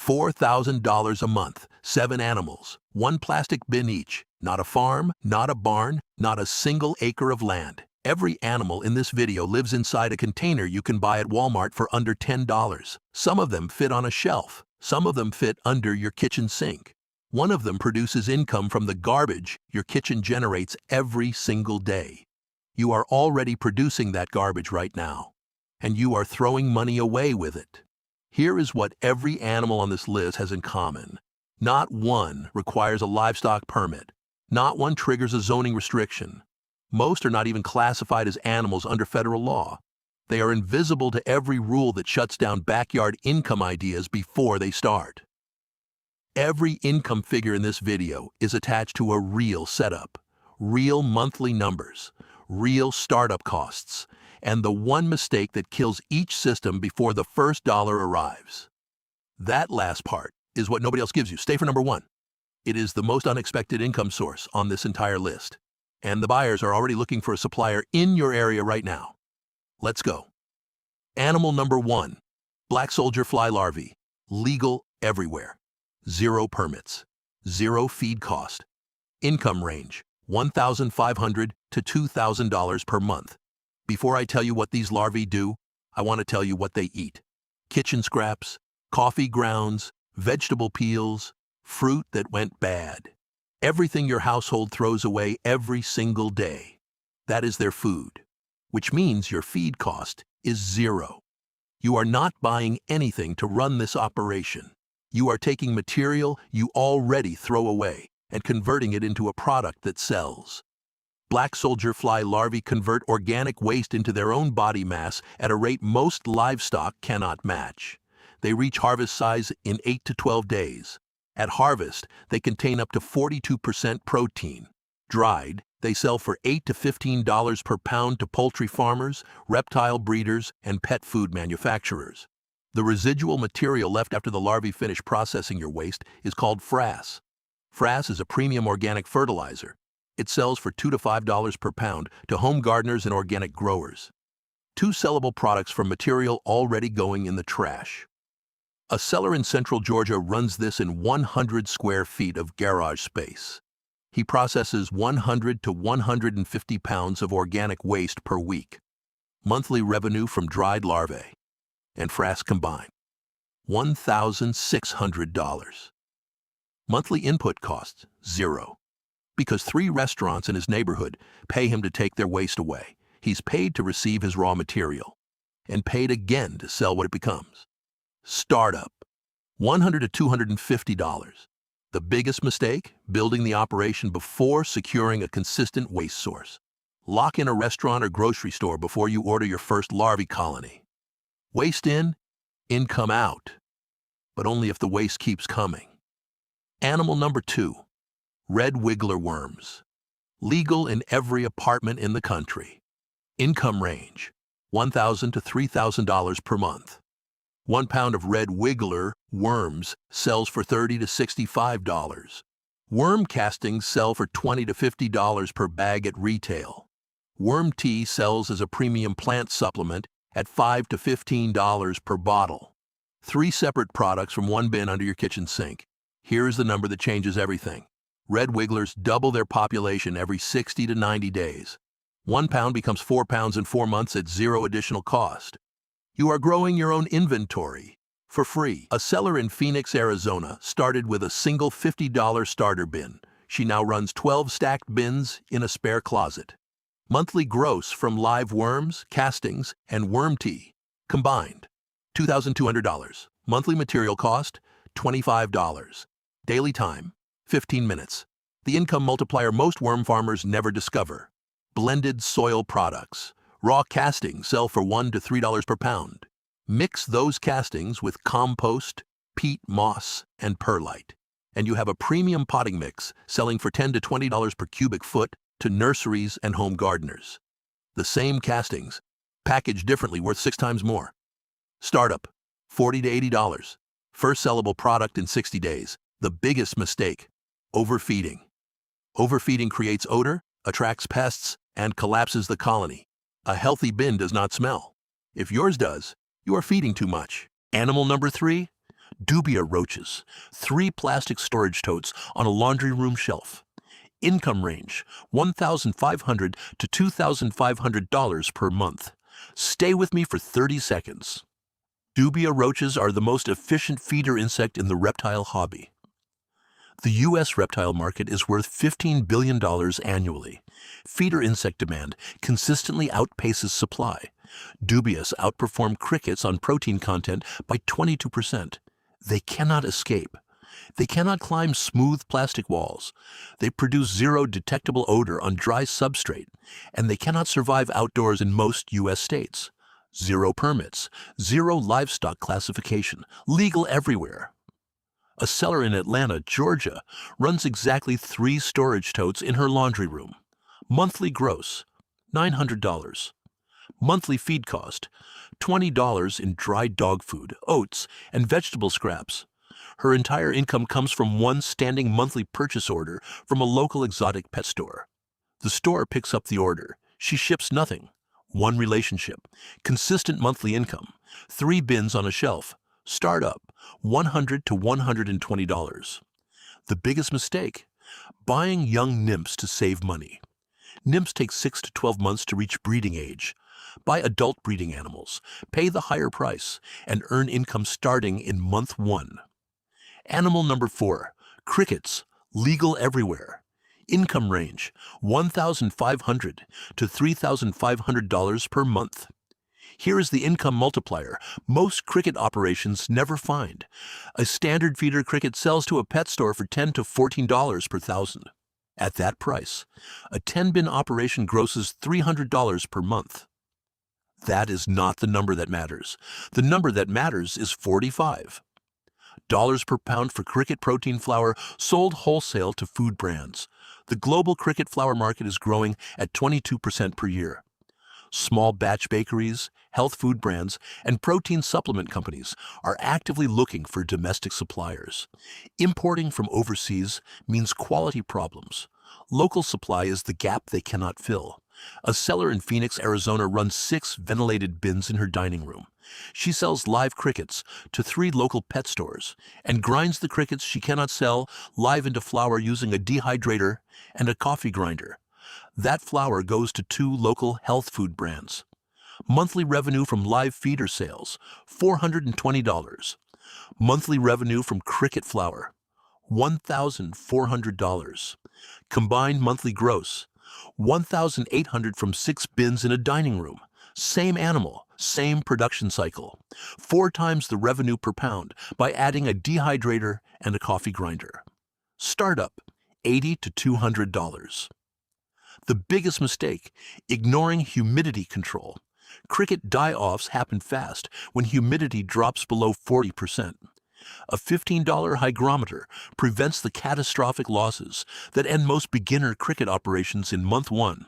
$4,000 a month, 7 animals, 1 plastic bin each, not a farm, not a barn, not a single acre of land. Every animal in this video lives inside a container you can buy at Walmart for under $10. Some of them fit on a shelf. Some of them fit under your kitchen sink. One of them produces income from the garbage your kitchen generates every single day. You are already producing that garbage right now, and you are throwing money away with it. Here is what every animal on this list has in common. Not one requires a livestock permit. Not one triggers a zoning restriction. Most are not even classified as animals under federal law. They are invisible to every rule that shuts down backyard income ideas before they start. Every income figure in this video is attached to a real setup, real monthly numbers, real startup costs, and the one mistake that kills each system before the first dollar arrives. That last part is what nobody else gives you. Stay for number 1. It is the most unexpected income source on this entire list, and the buyers are already looking for a supplier in your area right now. Let's go. Animal number 1, black soldier fly larvae, legal everywhere. 0 permits, 0 feed cost. Income range, $1,500 to $2,000 per month. Before I tell you what these larvae do, I want to tell you what they eat. Kitchen scraps, coffee grounds, vegetable peels, fruit that went bad. Everything your household throws away every single day. That is their food, which means your feed cost is 0. You are not buying anything to run this operation. You are taking material you already throw away and converting it into a product that sells. Black soldier fly larvae convert organic waste into their own body mass at a rate most livestock cannot match. They reach harvest size in 8 to 12 days. At harvest, they contain up to 42% protein. Dried, they sell for $8 to $15 per pound to poultry farmers, reptile breeders, and pet food manufacturers. The residual material left after the larvae finish processing your waste is called frass. Frass is a premium organic fertilizer. It sells for $2 to $5 per pound to home gardeners and organic growers. 2 sellable products from material already going in the trash. A seller in central Georgia runs this in 100 square feet of garage space. He processes 100 to 150 pounds of organic waste per week. Monthly revenue from dried larvae and frass combined, $1,600. Monthly input costs, 0. Because 3 restaurants in his neighborhood pay him to take their waste away, he's paid to receive his raw material, and paid again to sell what it becomes. Startup, $100 to $250. The biggest mistake? Building the operation before securing a consistent waste source. Lock in a restaurant or grocery store before you order your first larvae colony. Waste in, income out, but only if the waste keeps coming. Animal number 2, red wiggler worms. Legal in every apartment in the country. Income range, $1,000 to $3,000 per month. 1 pound of red wiggler worms sells for $30 to $65. Worm castings sell for $20 to $50 per bag at retail. Worm tea sells as a premium plant supplement at $5 to $15 per bottle. 3 separate products from 1 bin under your kitchen sink. Here is the number that changes everything. Red wigglers double their population every 60 to 90 days. 1 pound becomes 4 pounds in 4 months at 0 additional cost. You are growing your own inventory for free. A seller in Phoenix, Arizona started with a single $50 starter bin. She now runs 12 stacked bins in a spare closet. Monthly gross from live worms, castings, and worm tea combined, $2,200. Monthly material cost, $25. Daily time, 15 minutes. The income multiplier most worm farmers never discover. Blended soil products. Raw castings sell for $1 to $3 per pound. Mix those castings with compost, peat moss, and perlite, and you have a premium potting mix selling for $10 to $20 per cubic foot to nurseries and home gardeners. The same castings, packaged differently, worth 6 times more. Startup, $40 to $80. First sellable product in 60 days. The biggest mistake, overfeeding. Overfeeding creates odor, attracts pests, and collapses the colony. A healthy bin does not smell. If yours does, you are feeding too much. Animal number 3, Dubia Roaches, 3 plastic storage totes on a laundry room shelf. Income range, $1,500 to $2,500 per month. Stay with me for 30 seconds. Dubia roaches are the most efficient feeder insect in the reptile hobby. The U.S. reptile market is worth $15 billion annually. Feeder insect demand consistently outpaces supply. Dubias outperform crickets on protein content by 22%. They cannot escape. They cannot climb smooth plastic walls. They produce zero detectable odor on dry substrate, and they cannot survive outdoors in most U.S. states. Zero permits, zero livestock classification, legal everywhere. A seller in Atlanta, Georgia, runs exactly 3 storage totes in her laundry room. Monthly gross, $900. Monthly feed cost, $20 in dried dog food, oats, and vegetable scraps. Her entire income comes from one standing monthly purchase order from a local exotic pet store. The store picks up the order. She ships nothing. One relationship, consistent monthly income, 3 bins on a shelf, startup, $100 to $120. The biggest mistake, buying young nymphs to save money. Nymphs take 6 to 12 months to reach breeding age. Buy adult breeding animals, pay the higher price, and earn income starting in month 1. Animal number 4, crickets, legal everywhere. Income range, $1,500 to $3,500 per month. Here is the income multiplier most cricket operations never find. A standard feeder cricket sells to a pet store for $10 to $14 per thousand. At that price, a 10-bin operation grosses $300 per month. That is not the number that matters. The number that matters is 45. Dollars per pound for cricket protein flour sold wholesale to food brands. The global cricket flour market is growing at 22% per year. Small batch bakeries, health food brands, and protein supplement companies are actively looking for domestic suppliers. Importing from overseas means quality problems. Local supply is the gap they cannot fill. A seller in Phoenix, Arizona runs 6 ventilated bins in her dining room. She sells live crickets to 3 local pet stores and grinds the crickets she cannot sell live into flour using a dehydrator and a coffee grinder. That flour goes to 2 local health food brands. Monthly revenue from live feeder sales, $420. Monthly revenue from cricket flour, $1,400. Combined monthly gross, $1,800 from 6 bins in a dining room. Same animal, same production cycle. 4 times the revenue per pound by adding a dehydrator and a coffee grinder. Startup, $80 to $200. The biggest mistake, ignoring humidity control. Cricket die-offs happen fast when humidity drops below 40%. A $15 hygrometer prevents the catastrophic losses that end most beginner cricket operations in month 1.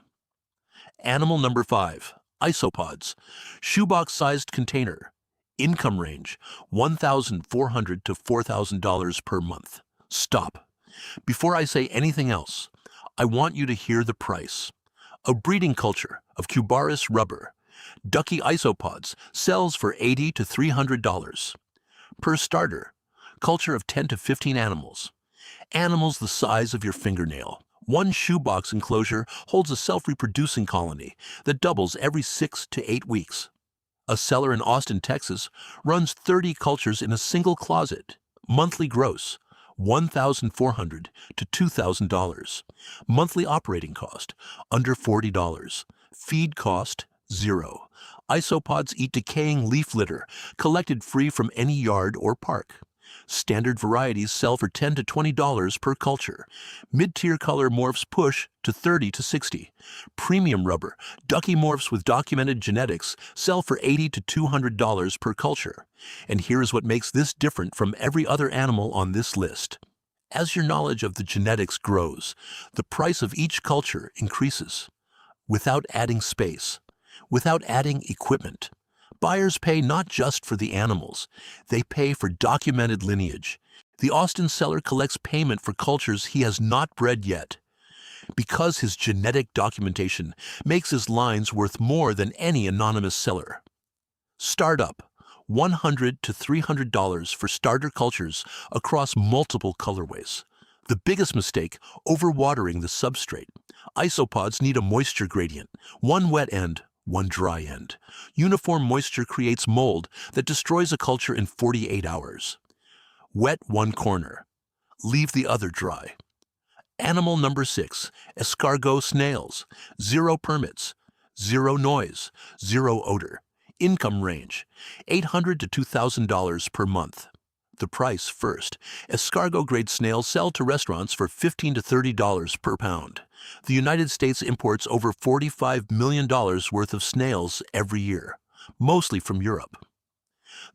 Animal number 5, Isopods, shoebox-sized container. Income range, $1,400 to $4,000 per month. Stop. Before I say anything else, I want you to hear the price. A breeding culture of Cubaris rubber, ducky isopods, sells for $80 to $300. Per starter, culture of 10 to 15 animals. Animals the size of your fingernail. One shoebox enclosure holds a self-reproducing colony that doubles every 6 to 8 weeks. A seller in Austin, Texas, runs 30 cultures in a single closet. Monthly gross, $1,400 to $2,000. Monthly operating cost, under $40. Feed cost, $0. Isopods eat decaying leaf litter, collected free from any yard or park. Standard varieties sell for $10 to $20 per culture. Mid-tier color morphs push to $30 to $60. Premium rubber, ducky morphs with documented genetics sell for $80 to $200 per culture. And here is what makes this different from every other animal on this list. As your knowledge of the genetics grows, the price of each culture increases. Without adding space, without adding equipment. Buyers pay not just for the animals, they pay for documented lineage. The Austin seller collects payment for cultures he has not bred yet, because his genetic documentation makes his lines worth more than any anonymous seller. Startup, $100 to $300 for starter cultures across multiple colorways. The biggest mistake, overwatering the substrate. Isopods need a moisture gradient, one wet end, one dry end. Uniform moisture creates mold that destroys a culture in 48 hours. Wet one corner. Leave the other dry. Animal number 6, Escargot snails. 0 permits, 0 noise, 0 odor. Income range, $800 to $2,000 per month. The price first. Escargot-grade snails sell to restaurants for $15 to $30 per pound. The United States imports over $45 million worth of snails every year, mostly from Europe.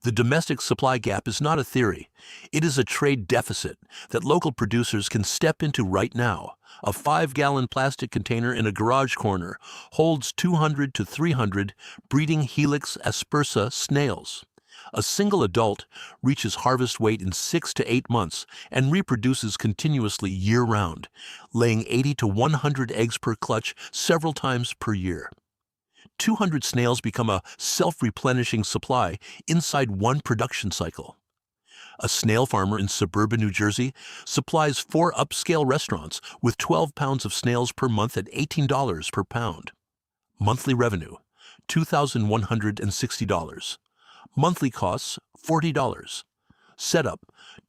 The domestic supply gap is not a theory. It is a trade deficit that local producers can step into right now. A 5-gallon plastic container in a garage corner holds 200 to 300 breeding Helix aspersa snails. A single adult reaches harvest weight in 6 to 8 months and reproduces continuously year-round, laying 80 to 100 eggs per clutch several times per year. 200 snails become a self-replenishing supply inside one production cycle. A snail farmer in suburban New Jersey supplies 4 upscale restaurants with 12 pounds of snails per month at $18 per pound. Monthly revenue, $2,160. Monthly costs, $40. Setup,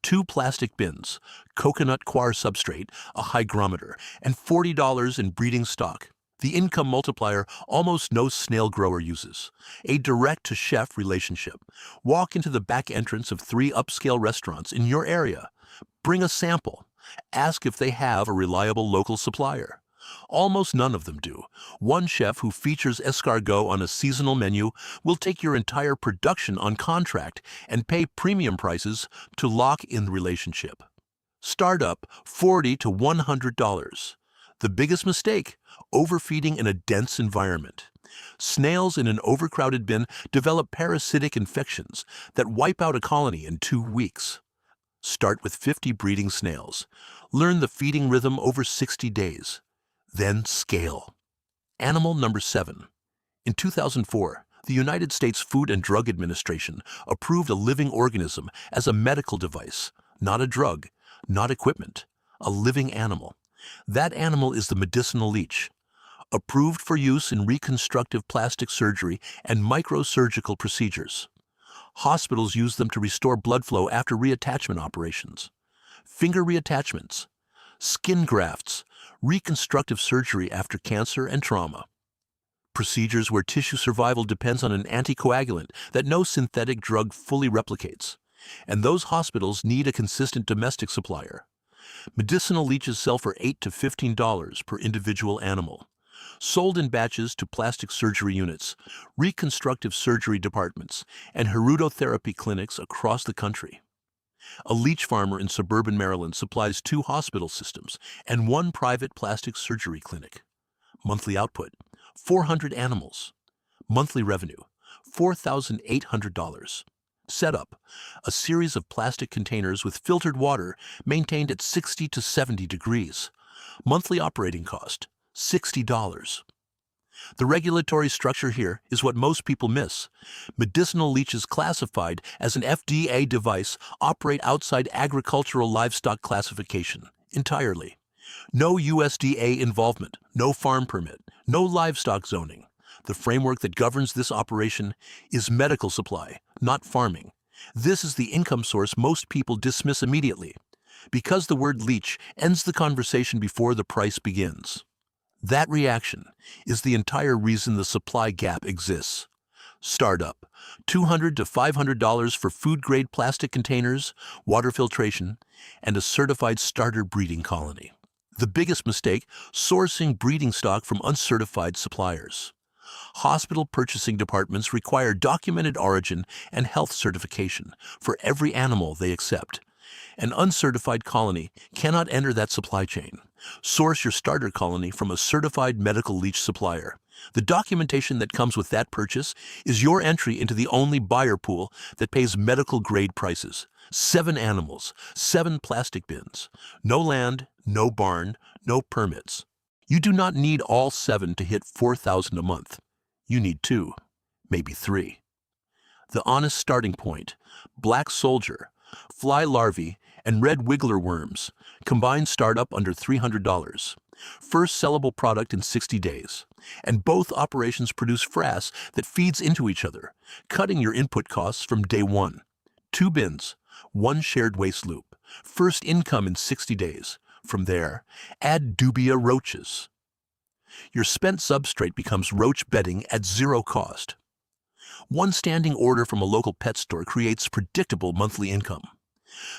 2 plastic bins, coconut coir substrate, a hygrometer, and $40 in breeding stock. The income multiplier almost no snail grower uses. A direct-to-chef relationship. Walk into the back entrance of 3 upscale restaurants in your area. Bring a sample. Ask if they have a reliable local supplier. Almost none of them do. One chef who features escargot on a seasonal menu will take your entire production on contract and pay premium prices to lock in the relationship. Startup, $40 to $100. The biggest mistake, overfeeding in a dense environment. Snails in an overcrowded bin develop parasitic infections that wipe out a colony in 2 weeks. Start with 50 breeding snails. Learn the feeding rhythm over 60 days. Then scale. Animal number 7. In 2004, the United States Food and Drug Administration approved a living organism as a medical device, not a drug, not equipment, a living animal. That animal is the medicinal leech, approved for use in reconstructive plastic surgery and microsurgical procedures. Hospitals use them to restore blood flow after reattachment operations. Finger reattachments, skin grafts, reconstructive surgery after cancer and trauma. Procedures where tissue survival depends on an anticoagulant that no synthetic drug fully replicates. And those hospitals need a consistent domestic supplier. Medicinal leeches sell for $8 to $15 per individual animal. Sold in batches to plastic surgery units, reconstructive surgery departments, and herudotherapy clinics across the country. A leech farmer in suburban Maryland supplies 2 hospital systems and 1 private plastic surgery clinic. Monthly output, 400 animals. Monthly revenue, $4,800. Setup, a series of plastic containers with filtered water maintained at 60 to 70 degrees. Monthly operating cost, $60. The regulatory structure here is what most people miss. Medicinal leeches classified as an FDA device operate outside agricultural livestock classification entirely. No USDA involvement, no farm permit, no livestock zoning. The framework that governs this operation is medical supply, not farming. This is the income source most people dismiss immediately, because the word leech ends the conversation before the price begins. That reaction is the entire reason the supply gap exists. Startup, $200 to $500 for food-grade plastic containers, water filtration, and a certified starter breeding colony. The biggest mistake, sourcing breeding stock from uncertified suppliers. Hospital purchasing departments require documented origin and health certification for every animal they accept. An uncertified colony cannot enter that supply chain. Source your starter colony from a certified medical leech supplier. The documentation that comes with that purchase is your entry into the only buyer pool that pays medical-grade prices. 7 animals, 7 plastic bins. No land, no barn, no permits. You do not need all 7 to hit $4,000 a month. You need 2, maybe 3. The honest starting point: black soldier, fly larvae, and red wiggler worms. Combined startup under $300. First sellable product in 60 days. And both operations produce frass that feeds into each other, cutting your input costs from day one. 2 bins, 1 shared waste loop. First income in 60 days. From there, add Dubia Roaches. Your spent substrate becomes roach bedding at zero cost. One standing order from a local pet store creates predictable monthly income.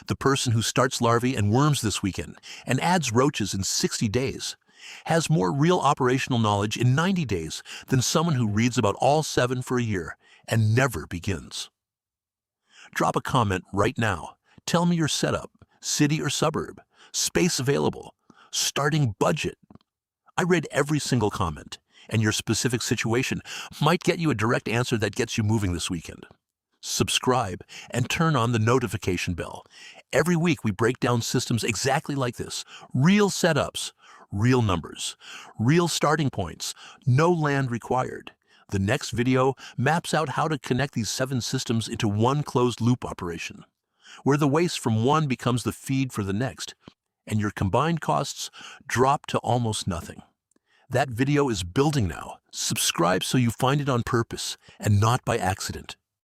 The person who starts larvae and worms this weekend and adds roaches in 60 days has more real operational knowledge in 90 days than someone who reads about all 7 for a year and never begins. Drop a comment right now. Tell me your setup, city or suburb, space available, starting budget. I read every single comment, and your specific situation might get you a direct answer that gets you moving this weekend. Subscribe and turn on the notification bell. Every week we break down systems exactly like this. Real setups, real numbers, real starting points, no land required. The next video maps out how to connect these 7 systems into one closed-loop operation, where the waste from one becomes the feed for the next, and your combined costs drop to almost nothing. That video is building now. Subscribe so you find it on purpose and not by accident.